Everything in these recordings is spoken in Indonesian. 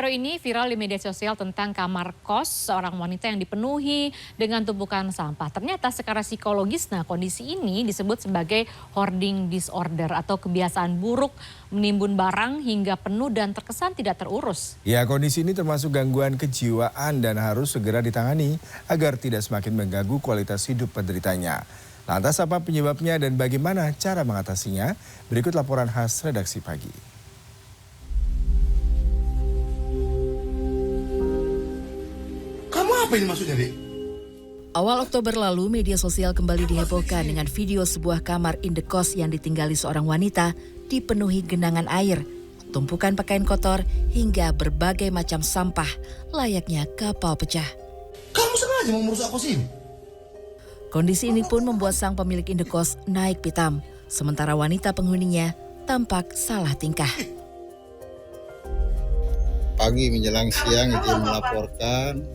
Baru-baru ini viral di media sosial tentang kamar kos seorang wanita yang dipenuhi dengan tumpukan sampah. Ternyata secara psikologis, kondisi ini disebut sebagai hoarding disorder atau kebiasaan buruk menimbun barang hingga penuh dan terkesan tidak terurus. Ya, kondisi ini termasuk gangguan kejiwaan dan harus segera ditangani agar tidak semakin mengganggu kualitas hidup penderitanya. Lantas apa penyebabnya dan bagaimana cara mengatasinya? Berikut laporan khas redaksi pagi. Apa ini maksudnya, Dek? Awal Oktober lalu, media sosial kembali dihebohkan dengan video sebuah kamar indekos yang ditinggali seorang wanita dipenuhi genangan air, tumpukan pakaian kotor, hingga berbagai macam sampah layaknya kapal pecah. Kamu sengaja mau merusak kos ini? Kondisi ini pun membuat sang pemilik indekos naik pitam, sementara wanita penghuninya tampak salah tingkah. Pagi menjelang siang itu melaporkan.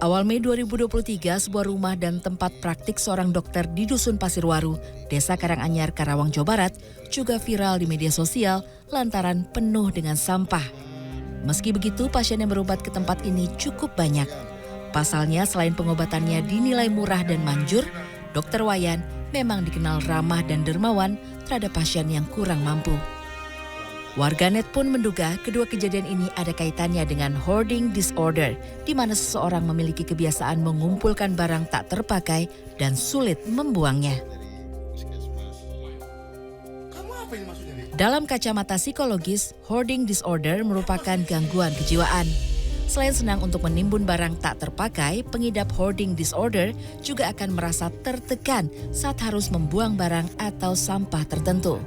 Awal Mei 2023, sebuah rumah dan tempat praktik seorang dokter di Dusun Pasirwaru, Desa Karanganyar, Karawang, Jawa Barat, juga viral di media sosial lantaran penuh dengan sampah. Meski begitu, pasien yang berobat ke tempat ini cukup banyak. Pasalnya, selain pengobatannya dinilai murah dan manjur, Dr. Wayan memang dikenal ramah dan dermawan terhadap pasien yang kurang mampu. Warganet pun menduga kedua kejadian ini ada kaitannya dengan hoarding disorder, di mana seseorang memiliki kebiasaan mengumpulkan barang tak terpakai dan sulit membuangnya. Dalam kacamata psikologis, hoarding disorder merupakan gangguan kejiwaan. Selain senang untuk menimbun barang tak terpakai, pengidap hoarding disorder juga akan merasa tertekan saat harus membuang barang atau sampah tertentu.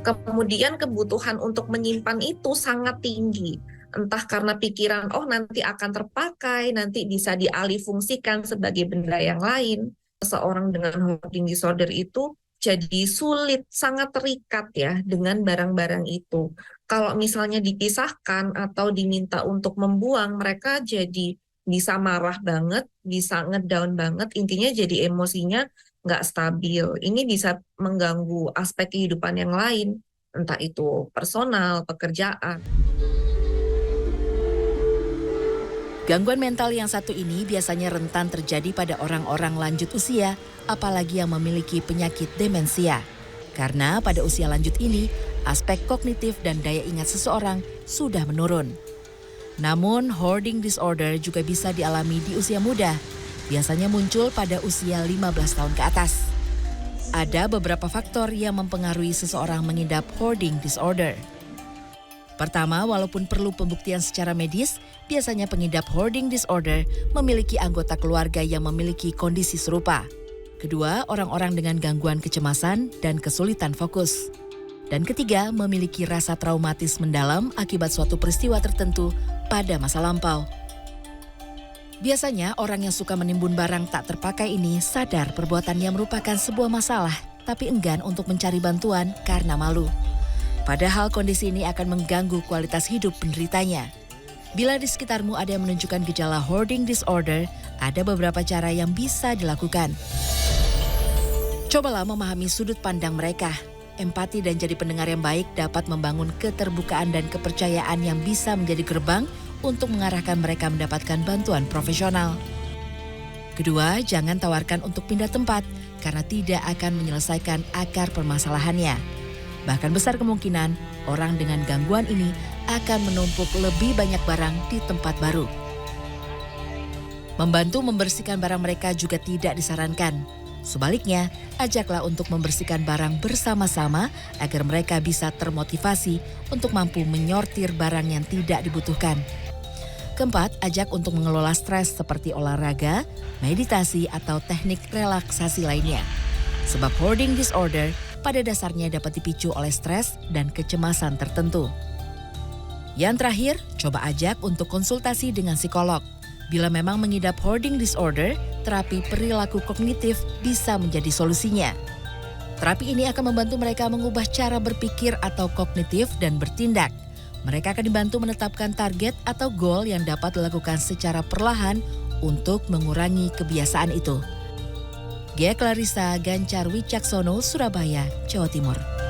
Kemudian kebutuhan untuk menyimpan itu sangat tinggi. Entah karena pikiran, nanti akan terpakai, nanti bisa dialihfungsikan sebagai benda yang lain. Seseorang dengan hoarding disorder itu jadi sulit, sangat terikat ya dengan barang-barang itu. Kalau misalnya dipisahkan atau diminta untuk membuang, mereka jadi bisa marah banget, bisa ngedown banget, intinya jadi emosinya nggak stabil. Ini bisa mengganggu aspek kehidupan yang lain, entah itu personal, pekerjaan. Gangguan mental yang satu ini biasanya rentan terjadi pada orang-orang lanjut usia, apalagi yang memiliki penyakit demensia. Karena pada usia lanjut ini, aspek kognitif dan daya ingat seseorang sudah menurun. Namun, hoarding disorder juga bisa dialami di usia muda. Biasanya muncul pada usia 15 tahun ke atas. Ada beberapa faktor yang mempengaruhi seseorang mengidap hoarding disorder. Pertama, walaupun perlu pembuktian secara medis, biasanya pengidap hoarding disorder memiliki anggota keluarga yang memiliki kondisi serupa. Kedua, orang-orang dengan gangguan kecemasan dan kesulitan fokus. Dan ketiga, memiliki rasa traumatis mendalam akibat suatu peristiwa tertentu pada masa lampau. Biasanya orang yang suka menimbun barang tak terpakai ini sadar perbuatannya merupakan sebuah masalah, tapi enggan untuk mencari bantuan karena malu. Padahal kondisi ini akan mengganggu kualitas hidup penderitanya. Bila di sekitarmu ada yang menunjukkan gejala hoarding disorder, ada beberapa cara yang bisa dilakukan. Cobalah memahami sudut pandang mereka. Empati dan jadi pendengar yang baik dapat membangun keterbukaan dan kepercayaan yang bisa menjadi gerbang untuk mengarahkan mereka mendapatkan bantuan profesional. Kedua, jangan tawarkan untuk pindah tempat karena tidak akan menyelesaikan akar permasalahannya. Bahkan besar kemungkinan orang dengan gangguan ini akan menumpuk lebih banyak barang di tempat baru. Membantu membersihkan barang mereka juga tidak disarankan. Sebaliknya, ajaklah untuk membersihkan barang bersama-sama agar mereka bisa termotivasi untuk mampu menyortir barang yang tidak dibutuhkan. Keempat, ajak untuk mengelola stres seperti olahraga, meditasi, atau teknik relaksasi lainnya. Sebab hoarding disorder pada dasarnya dapat dipicu oleh stres dan kecemasan tertentu. Yang terakhir, coba ajak untuk konsultasi dengan psikolog. Bila memang mengidap hoarding disorder, terapi perilaku kognitif bisa menjadi solusinya. Terapi ini akan membantu mereka mengubah cara berpikir atau kognitif dan bertindak. Mereka akan dibantu menetapkan target atau goal yang dapat dilakukan secara perlahan untuk mengurangi kebiasaan itu. Gia Clarissa Gancar Wicaksono, Surabaya, Jawa Timur.